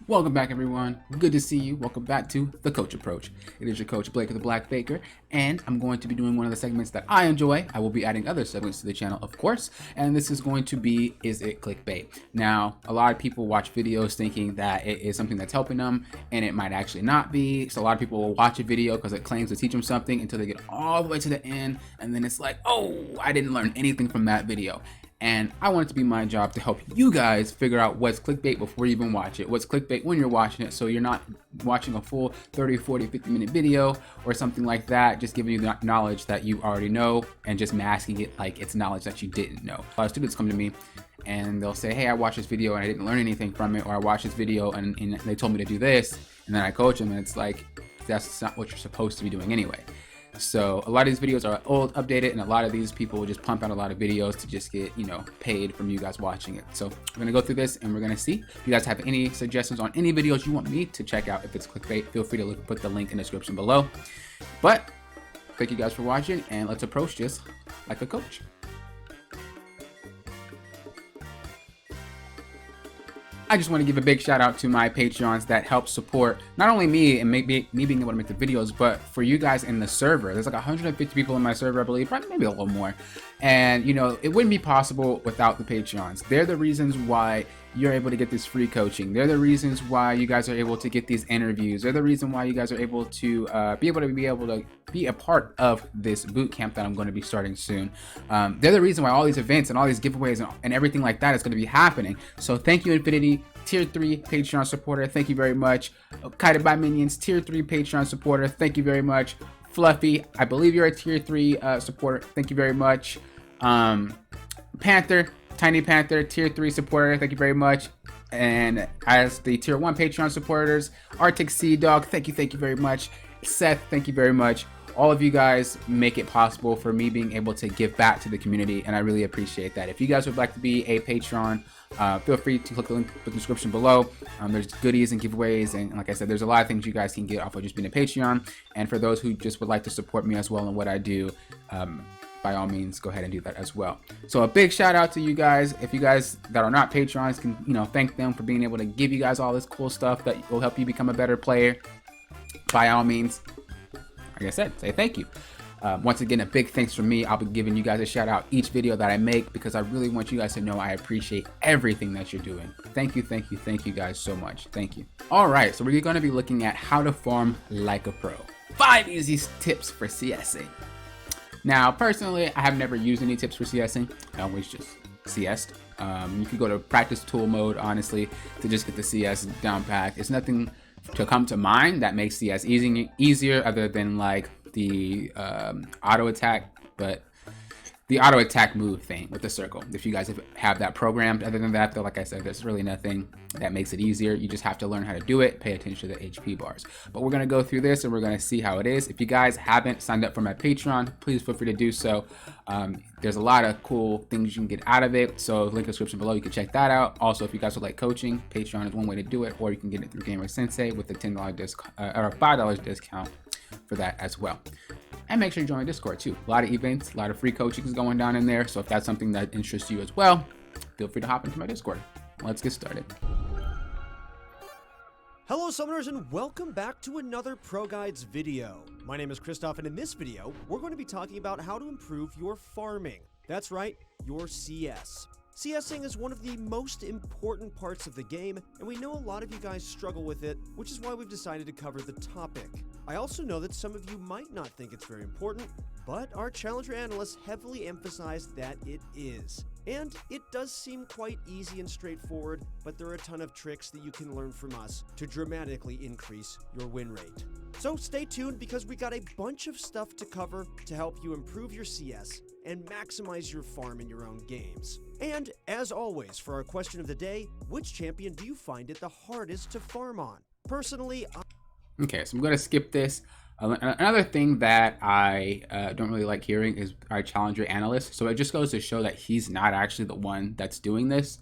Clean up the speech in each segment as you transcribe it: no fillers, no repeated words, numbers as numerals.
Welcome back, everyone. Good to see you. Welcome back to The Coach Approach. It is your coach, Blake of the Black Baker, and I'm going to be doing one of the segments that I enjoy. I will be adding other segments to the channel, of course, and this is going to be Is It Clickbait? Now, a lot of people watch videos thinking that it is something that's helping them, and it might actually not be. So a lot of people will watch a video because it claims to teach them something until they get all the way to the end, and then it's like, oh, I didn't learn anything from that video. And I want it to be my job to help you guys figure out what's clickbait before you even watch it, what's clickbait when you're watching it, so you're not watching a full 30, 40, 50-minute video or something like that, just giving you the knowledge that you already know and just masking it like it's knowledge that you didn't know. A lot of students come to me and they'll say, hey, I watched this video and I didn't learn anything from it, or I watched this video and they told me to do this, and then I coach them and it's like, that's not what you're supposed to be doing anyway. So a lot of these videos are old, updated, and a lot of these people will just pump out a lot of videos to just get, paid from you guys watching it. So we're gonna go through this and we're gonna see if you guys have any suggestions on any videos you want me to check out. If it's clickbait, feel free to put the link in the description below. But thank you guys for watching, and let's approach this like a coach. I just want to give a big shout out to my Patreons that help support not only me and me being able to make the videos, but for you guys in the server. There's like 150 people in my server, I believe, probably maybe a little more. And it wouldn't be possible without the Patreons. They're the reasons why you're able to get this free coaching. They're the reasons why you guys are able to get these interviews. They're the reason why you guys are able to be a part of this boot camp that I'm going to be starting soon. They're the reason why all these events and all these giveaways and everything like that is going to be happening. So thank you, Infinity, Tier 3 Patreon supporter. Thank you very much. Kited by Minions, Tier 3 Patreon supporter. Thank you very much. Fluffy, I believe you're a Tier 3 supporter. Thank you very much. Panther, Tiny Panther, Tier 3 supporter. Thank you very much. And as the Tier 1 Patreon supporters, Arctic Sea Dog, thank you very much. Seth, thank you very much. All of you guys make it possible for me being able to give back to the community, and I really appreciate that. If you guys would like to be a Patreon, feel free to click the link in the description below. There's goodies and giveaways, and like I said, there's a lot of things you guys can get off of just being a Patreon. And for those who just would like to support me as well in what I do, by all means, go ahead and do that as well. So a big shout out to you guys. If you guys that are not Patrons can, thank them for being able to give you guys all this cool stuff that will help you become a better player. By all means, like I said, say thank you. Once again, a big thanks from me. I'll be giving you guys a shout out each video that I make because I really want you guys to know I appreciate everything that you're doing. Thank you guys so much. Thank you. All right, so we're going to be looking at how to farm like a pro. 5 easy tips for CSing. Now, personally, I have never used any tips for CSing. I always just CS'd. You could go to practice tool mode, honestly, to just get the CS down packed. It's nothing to come to mind that makes CS easier other than like the auto attack, but the auto attack move thing with the circle. If you guys have that programmed, other than that, though, like I said, there's really nothing that makes it easier. You just have to learn how to do it, pay attention to the HP bars. But we're gonna go through this and we're gonna see how it is. If you guys haven't signed up for my Patreon, please feel free to do so. There's a lot of cool things you can get out of it. So link in the description below, you can check that out. Also, if you guys would like coaching, Patreon is one way to do it, or you can get it through Gamer Sensei with a $10 discount or a $5 discount for that as well. And make sure you join Discord too. A lot of events, a lot of free coaching is going down in there. So if that's something that interests you as well, feel free to hop into my Discord. Let's get started. Hello summoners, and welcome back to another Pro Guides video. My name is Christoph, and in this video, we're going to be talking about how to improve your farming. That's right, your CS. CSing is one of the most important parts of the game, and we know a lot of you guys struggle with it, which is why we've decided to cover the topic. I also know that some of you might not think it's very important, but our Challenger analysts heavily emphasize that it is. And it does seem quite easy and straightforward, but there are a ton of tricks that you can learn from us to dramatically increase your win rate. So stay tuned because we got a bunch of stuff to cover to help you improve your CS and maximize your farm in your own games. And as always, for our question of the day, which champion do you find it the hardest to farm on? Personally, Okay, so I'm going to skip this. Another thing that I don't really like hearing is our Challenger analyst. So it just goes to show that he's not actually the one that's doing this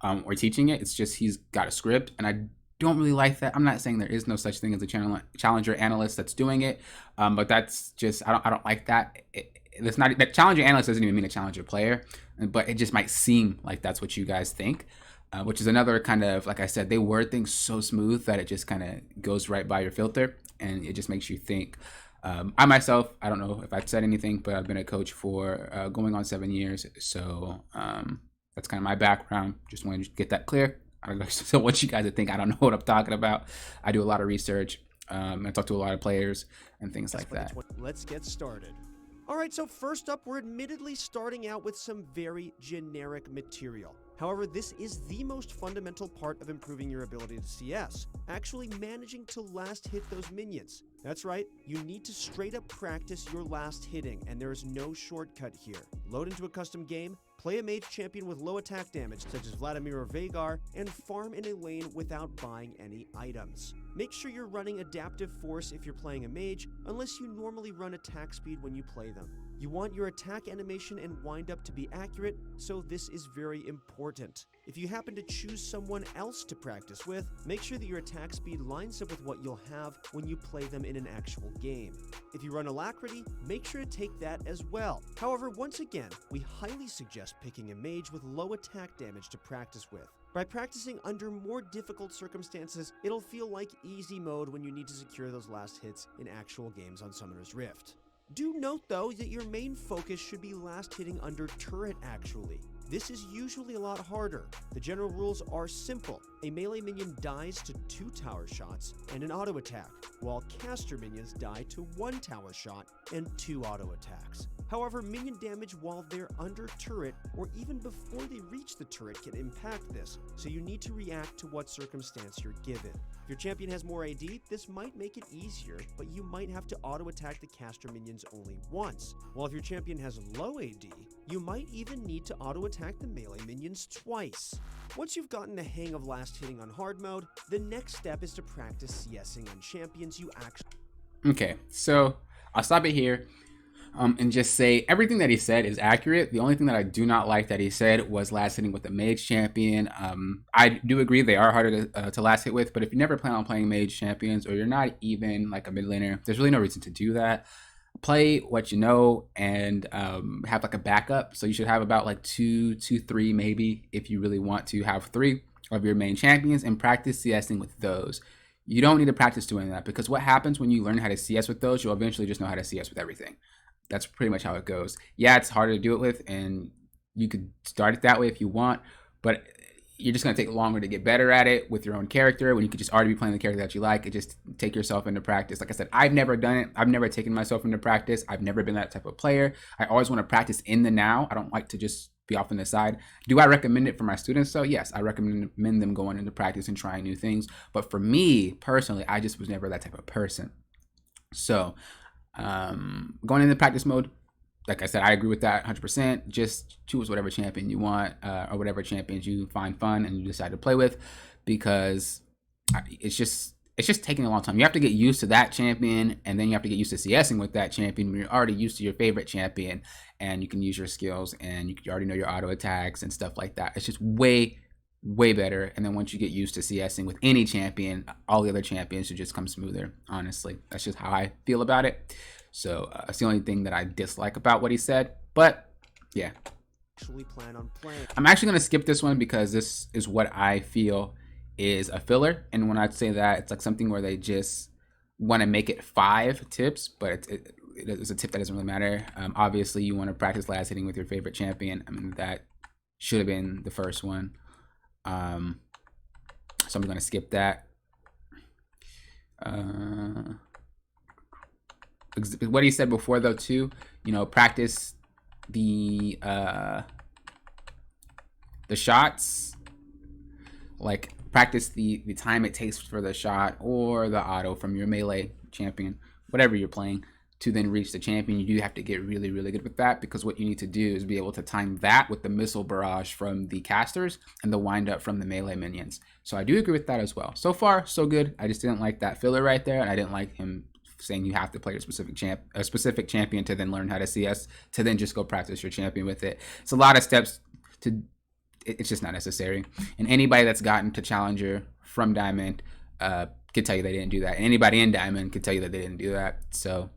or teaching it. It's just he's got a script, and I don't really like that. I'm not saying there is no such thing as a Challenger analyst that's doing it, but that's just I don't like that. It's not that Challenger analyst doesn't even mean a Challenger player, but it just might seem like that's what you guys think. which is another kind of, like I said, they word things so smooth that it just kind of goes right by your filter, and it just makes you think. I myself, I don't know if I've said anything, but I've been a coach for going on 7 years. So that's kind of my background. Just wanted to get that clear. I don't want you guys to think I don't know what I'm talking about. I do a lot of research. I talk to a lot of players and things like that. Let's get started. All right, so first up, we're admittedly starting out with some very generic material. However, this is the most fundamental part of improving your ability to CS, actually managing to last hit those minions. That's right, you need to straight up practice your last hitting, and there is no shortcut here. Load into a custom game, play a mage champion with low attack damage such as Vladimir or Veigar, and farm in a lane without buying any items. Make sure you're running adaptive force if you're playing a mage, unless you normally run attack speed when you play them. You want your attack animation and windup to be accurate, so this is very important. If you happen to choose someone else to practice with, make sure that your attack speed lines up with what you'll have when you play them in an actual game. If you run Alacrity, make sure to take that as well. However, once again, we highly suggest picking a mage with low attack damage to practice with. By practicing under more difficult circumstances, it'll feel like easy mode when you need to secure those last hits in actual games on Summoner's Rift. Do note though that your main focus should be last hitting under turret actually. This is usually a lot harder. The general rules are simple. A melee minion dies to 2 tower shots and an auto attack, while caster minions die to 1 tower shot and 2 auto attacks. However, minion damage while they're under turret or even before they reach the turret can impact this, so you need to react to what circumstance you're given. If your champion has more AD, this might make it easier, but you might have to auto-attack the caster minions only once. While if your champion has low AD, you might even need to auto-attack the melee minions twice. Once you've gotten the hang of last hitting on hard mode, the next step is to practice CSing on champions you actually... Okay, so I'll stop it here. And just say everything that he said is accurate. The only thing that I do not like that he said was last hitting with the mage champion. I do agree they are harder to last hit with, but if you never plan on playing mage champions or you're not even like a mid laner, there's really no reason to do that. Play what you know and have like a backup. So you should have about like 3 maybe if you really want to have 3 of your main champions and practice CSing with those. You don't need to practice doing that because what happens when you learn how to CS with those, you'll eventually just know how to CS with everything. That's pretty much how it goes. Yeah, it's harder to do it with, and you could start it that way if you want, but you're just going to take longer to get better at it with your own character when you could just already be playing the character that you like and just take yourself into practice. Like I said, I've never done it. I've never taken myself into practice. I've never been that type of player. I always want to practice in the now. I don't like to just be off on the side. Do I recommend it for my students? So yes, I recommend them going into practice and trying new things. But for me personally, I just was never that type of person. So going into practice mode, like I said, I agree with that 100%. Just choose whatever champion you want or whatever champions you find fun and you decide to play with, because it's just taking a long time. You have to get used to that champion, and then you have to get used to CSing with that champion when you're already used to your favorite champion and you can use your skills and you already know your auto attacks and stuff like that. It's just way better. And then once you get used to CSing with any champion, all the other champions should just come smoother. Honestly, that's just how I feel about it. So that's the only thing that I dislike about what he said. But yeah, plan on playing. I'm actually going to skip this one because this is what I feel is a filler. And when I say that, it's like something where they just want to make it 5 tips, but it's a tip that doesn't really matter. Obviously, you want to practice last hitting with your favorite champion. I mean, that should have been the first one. So I'm going to skip that. What he said before though too, you know, practice the shots, like practice the time it takes for the shot or the auto from your melee champion, whatever you're playing, to then reach the champion. You do have to get really good with that, because what you need to do is be able to time that with the missile barrage from the casters and the wind up from the melee minions. So I do agree with that as well. So far so good. I just didn't like that filler right there, and I didn't like him saying you have to play a specific champion to then learn how to CS, to then just go practice your champion with it. It's a lot of steps to, it's just not necessary. And anybody that's gotten to Challenger from Diamond could tell you they didn't do that. And anybody in Diamond could tell you that they didn't do that. So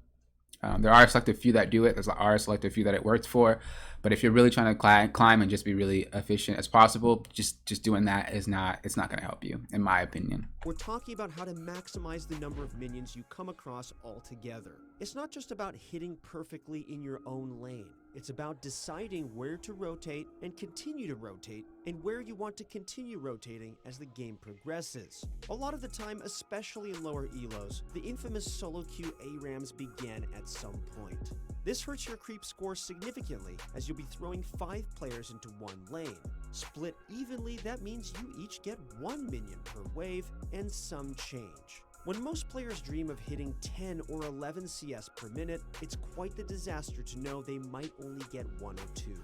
There are a selective few that do it. There are a selective few that it works for. But if you're really trying to climb and just be really efficient as possible, just doing that is not, it's not going to help you, in my opinion. We're talking about how to maximize the number of minions you come across altogether. It's not just about hitting perfectly in your own lane. It's about deciding where to rotate and continue to rotate, and where you want to continue rotating as the game progresses. A lot of the time, especially in lower elos, the infamous solo queue ARAMs begin at some point. This hurts your creep score significantly, as you'll be throwing 5 players into one lane. Split evenly, that means you each get 1 minion per wave, and some change. When most players dream of hitting 10 or 11 CS per minute, it's quite the disaster to know they might only get 1 or 2.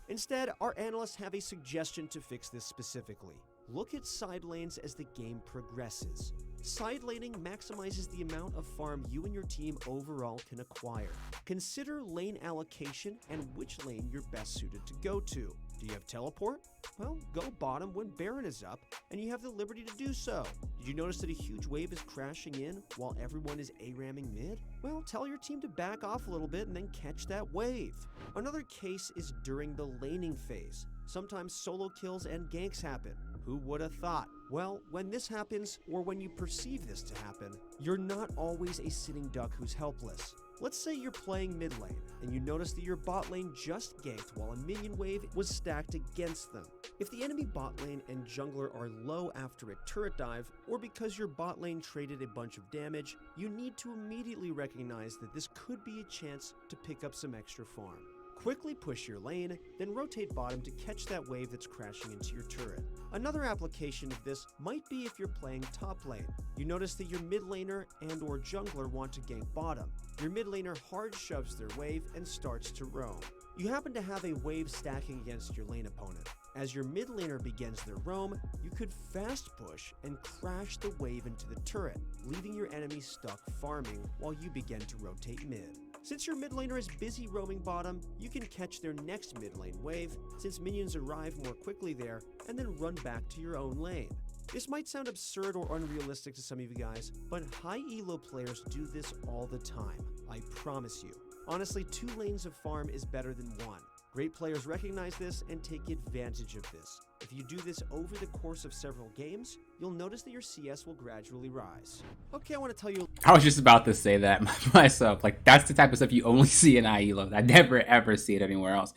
Instead, our analysts have a suggestion to fix this specifically. Look at side lanes as the game progresses. Side laning maximizes the amount of farm you and your team overall can acquire. Consider lane allocation and which lane you're best suited to go to. Do you have teleport? Well, go bottom when Baron is up, and you have the liberty to do so. Did you notice that a huge wave is crashing in while everyone is ARAMing mid? Well, tell your team to back off a little bit and then catch that wave. Another case is during the laning phase. Sometimes solo kills and ganks happen. Who would have thought? Well, when this happens, or when you perceive this to happen, you're not always a sitting duck who's helpless. Let's say you're playing mid lane, and you notice that your bot lane just ganked while a minion wave was stacked against them. If the enemy bot lane and jungler are low after a turret dive, or because your bot lane traded a bunch of damage, you need to immediately recognize that this could be a chance to pick up some extra farm. Quickly push your lane, then rotate bottom to catch that wave that's crashing into your turret. Another application of this might be if you're playing top lane. You notice that your mid laner and or jungler want to gank bottom. Your mid laner hard shoves their wave and starts to roam. You happen to have a wave stacking against your lane opponent. As your mid laner begins their roam, you could fast push and crash the wave into the turret, leaving your enemy stuck farming while you begin to rotate mid. Since your mid laner is busy roaming bottom, you can catch their next mid lane wave, since minions arrive more quickly there, and then run back to your own lane. This might sound absurd or unrealistic to some of you guys, but high elo players do this all the time, I promise you. Honestly, 2 lanes of farm is better than 1. Great players recognize this and take advantage of this. If you do this over the course of several games, you'll notice that your CS will gradually rise. Okay, I want to tell you... I was just about to say that myself. Like, that's the type of stuff you only see in IELO. I never, ever see it anywhere else.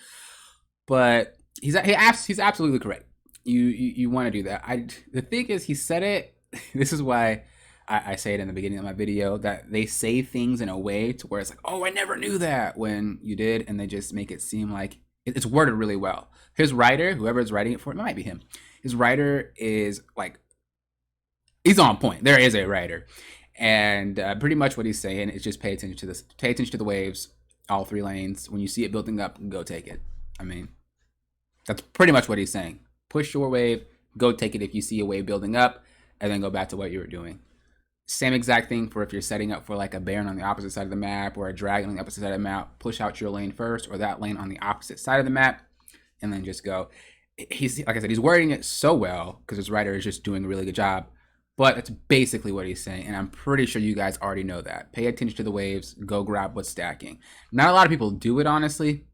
But he's absolutely correct. You want to do that. The thing is, he said it. This is why I say it in the beginning of my video, that they say things in a way to where it's like, oh, I never knew that, when you did, and they just make it seem like it's worded really well. His writer, whoever is writing it for it might be him. His writer is like, he's on point. There is a writer, and pretty much what he's saying is just pay attention to this. Pay attention to the waves, all 3 lanes. When you see it building up, go take it. I mean, that's pretty much what he's saying. Push your wave, go take it if you see a wave building up, and then go back to what you were doing. Same exact thing for if you're setting up for like a Baron on the opposite side of the map or a Dragon on the opposite side of the map. Push out your lane first, or that lane on the opposite side of the map, and then just go. He's, like I said, he's wording it so well because his writer is just doing a really good job. But that's basically what he's saying, and I'm pretty sure you guys already know that. Pay attention to the waves, go grab what's stacking. Not a lot of people do it, honestly,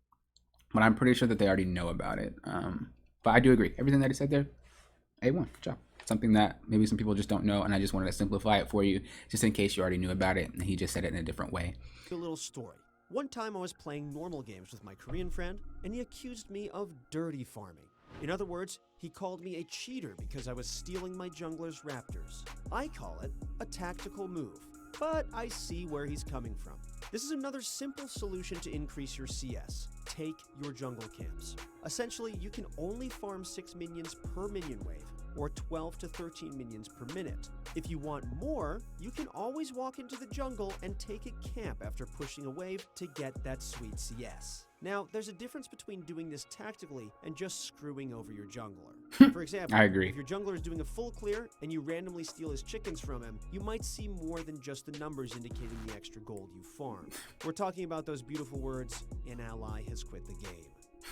but I'm pretty sure that they already know about it. But I do agree. Everything that he said there, A1, good job. Something that maybe some people just don't know, and I just wanted to simplify it for you, just in case you already knew about it, and he just said it in a different way. A little story. One time I was playing normal games with my Korean friend, and he accused me of dirty farming. In other words, he called me a cheater because I was stealing my jungler's raptors. I call it a tactical move, but I see where he's coming from. This is another simple solution to increase your CS. Take your jungle camps. Essentially, you can only farm 6 minions per minion wave, or 12 to 13 minions per minute. If you want more, you can always walk into the jungle and take a camp after pushing a wave to get that sweet CS. Now, there's a difference between doing this tactically and just screwing over your jungler. For example, I agree. If your jungler is doing a full clear and you randomly steal his chickens from him, you might see more than just the numbers indicating the extra gold you farmed. We're talking about those beautiful words, an ally has quit the game.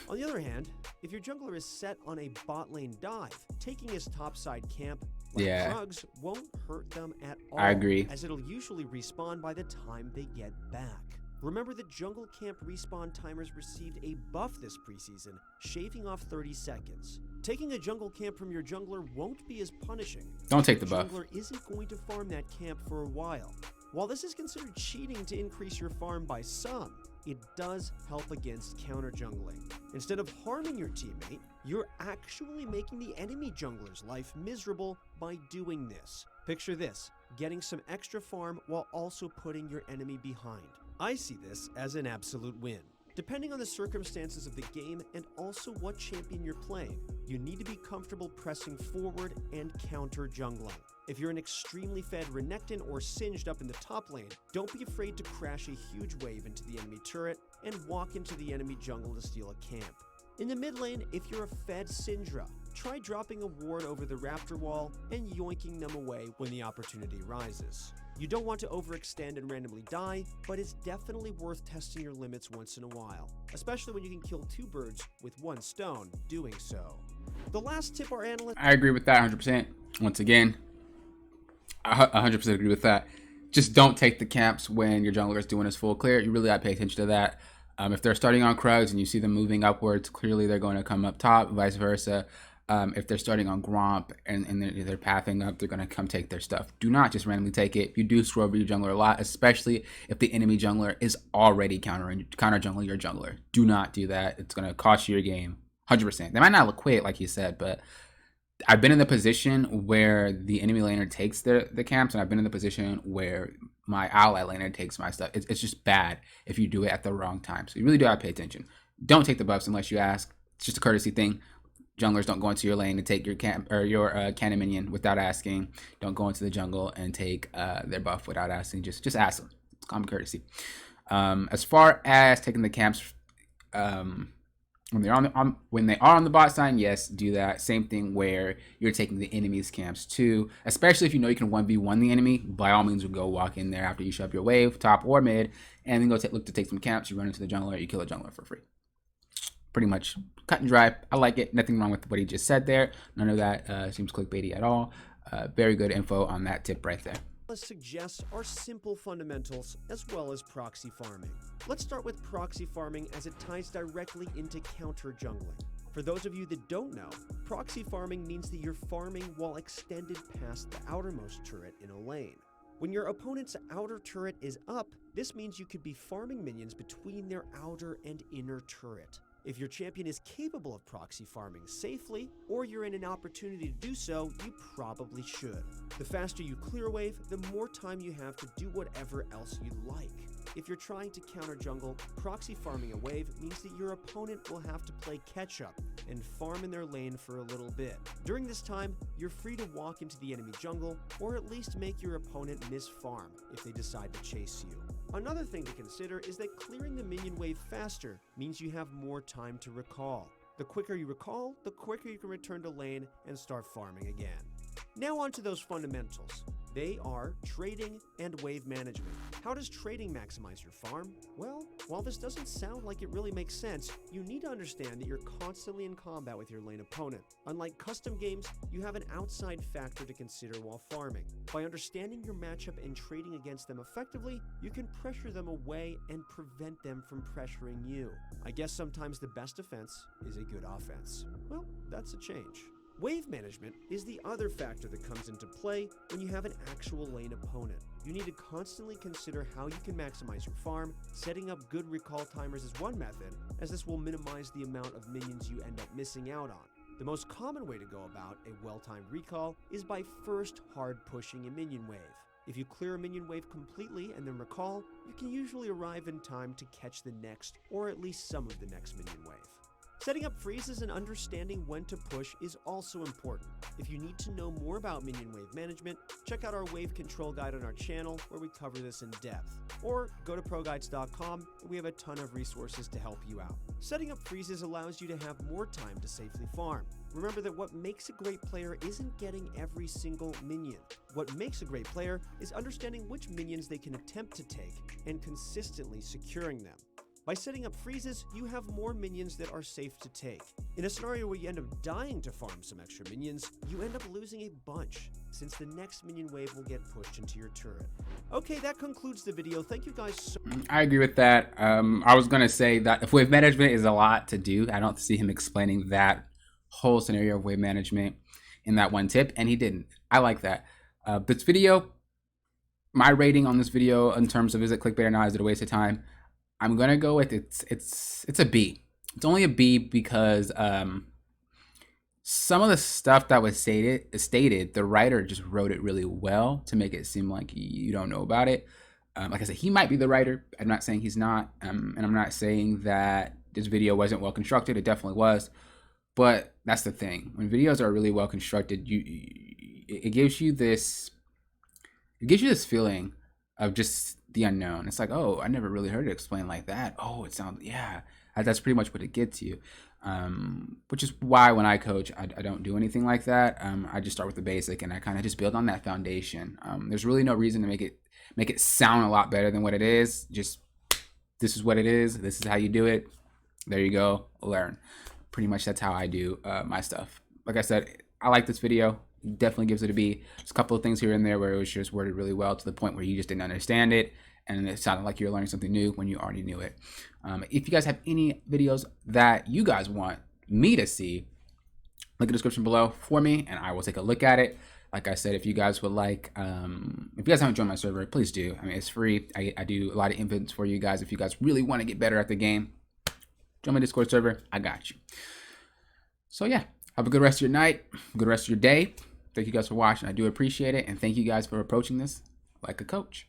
On the other hand, if your jungler is set on a bot lane dive, taking his topside camp like drugs won't hurt them at all. I agree. As it'll usually respawn by the time they get back. Remember that jungle camp respawn timers received a buff this preseason, shaving off 30 seconds. Taking a jungle camp from your jungler won't be as punishing. Don't take the buff. Jungler isn't going to farm that camp for a while. While this is considered cheating to increase your farm by some, it does help against counter jungling. Instead of harming your teammate, you're actually making the enemy jungler's life miserable by doing this. Picture this, getting some extra farm while also putting your enemy behind. I see this as an absolute win. Depending on the circumstances of the game and also what champion you're playing, you need to be comfortable pressing forward and counter jungling. If you're an extremely fed Renekton or Singed up in the top lane, don't be afraid to crash a huge wave into the enemy turret and walk into the enemy jungle to steal a camp. In the mid lane, if you're a fed Syndra, try dropping a ward over the Raptor wall and yoinking them away when the opportunity rises. You don't want to overextend and randomly die, but it's definitely worth testing your limits once in a while, especially when you can kill 2 birds with 1 stone doing so. The last tip our analysts— I agree with that 100%. Once again, I 100% agree with that. Just don't take the camps when your jungler is doing his full clear. You really got to pay attention to that. If they're starting on Krugs and you see them moving upwards, clearly they're going to come up top, vice versa. If they're starting on Gromp and they're pathing up, they're going to come take their stuff. Do not just randomly take it. You do screw over your jungler a lot, especially if the enemy jungler is already counter jungling your jungler. Do not do that. It's going to cost you your game 100%. They might not quit, like you said, but I've been in the position where the enemy laner takes the camps, and I've been in the position where my ally laner takes my stuff. It's just bad if you do it at the wrong time. So you really do have to pay attention. Don't take the buffs unless you ask. It's just a courtesy thing. Junglers don't go into your lane to take your camp or your cannon minion without asking. Don't go into the jungle and take their buff without asking. Just ask them. It's common courtesy. As far as taking the camps, when they are on the bot side, yes, do that. Same thing where you're taking the enemy's camps too. Especially if you know you can 1v1 the enemy, by all means, go walk in there after you shove your wave, top or mid, and then go look to take some camps. You run into the jungler, you kill a jungler for free. Pretty much cut and dry. I like it. Nothing wrong with what he just said there. None of that seems clickbaity at all. Very good info on that tip right there. Suggests are simple fundamentals as well as proxy farming. Let's start with proxy farming as it ties directly into counter jungling. For those of you that don't know, proxy farming means that you're farming while extended past the outermost turret in a lane. When your opponent's outer turret is up, this means you could be farming minions between their outer and inner turret. If your champion is capable of proxy farming safely, or you're in an opportunity to do so, you probably should. The faster you clear a wave, the more time you have to do whatever else you like. If you're trying to counter jungle, proxy farming a wave means that your opponent will have to play catch up and farm in their lane for a little bit. During this time, you're free to walk into the enemy jungle, or at least make your opponent miss farm if they decide to chase you. Another thing to consider is that clearing the minion wave faster means you have more time to recall. The quicker you recall, the quicker you can return to lane and start farming again. Now on to those fundamentals. They are trading and wave management. How does trading maximize your farm? Well, while this doesn't sound like it really makes sense, you need to understand that you're constantly in combat with your lane opponent. Unlike custom games, you have an outside factor to consider while farming. By understanding your matchup and trading against them effectively, you can pressure them away and prevent them from pressuring you. I guess sometimes the best defense is a good offense. Well, that's a change. Wave management is the other factor that comes into play when you have an actual lane opponent. You need to constantly consider how you can maximize your farm. Setting up good recall timers is one method, as this will minimize the amount of minions you end up missing out on. The most common way to go about a well-timed recall is by first hard pushing a minion wave. If you clear a minion wave completely and then recall, you can usually arrive in time to catch the next, or at least some of the next minion wave. Setting up freezes and understanding when to push is also important. If you need to know more about minion wave management, check out our wave control guide on our channel where we cover this in depth. Or go to proguides.com and we have a ton of resources to help you out. Setting up freezes allows you to have more time to safely farm. Remember that what makes a great player isn't getting every single minion. What makes a great player is understanding which minions they can attempt to take and consistently securing them. By setting up freezes, you have more minions that are safe to take. In a scenario where you end up dying to farm some extra minions, you end up losing a bunch, since the next minion wave will get pushed into your turret. Okay, that concludes the video. Thank you guys so much. I agree with that. I was gonna say that if wave management is a lot to do, I don't see him explaining that whole scenario of wave management in that one tip, and he didn't. I like that. This video, my rating on this video in terms of is it clickbait or not, is it a waste of time? I'm gonna go with it's a B. It's only a B because some of the stuff that was stated, the writer just wrote it really well to make it seem like you don't know about it. Like I said, he might be the writer. I'm not saying he's not, and I'm not saying that this video wasn't well constructed. It definitely was, but that's the thing. When videos are really well constructed, it gives you this feeling of just the unknown. It's like, oh, I never really heard it explained like that. Oh, it sounds, yeah, that's pretty much what it gets you. Which is why when I coach, I don't do anything like that. I just start with the basic and I kind of just build on that foundation. There's really no reason to make it sound a lot better than what it is. Just, this is what it is. This is how you do it. There you go. Learn. Pretty much that's how I do my stuff. Like I said, I like this video. Definitely gives it a B. There's a couple of things here and there where it was just worded really well to the point where you just didn't understand it and it sounded like you were learning something new when you already knew it. If you guys have any videos that you guys want me to see, link in the description below for me and I will take a look at it. Like I said, if you guys would like, if you guys haven't joined my server, please do. I mean, it's free. I do a lot of events for you guys. If you guys really want to get better at the game, join my Discord server. I got you. So yeah, have a good rest of your night, good rest of your day. Thank you guys for watching. I do appreciate it. And thank you guys for approaching this like a coach.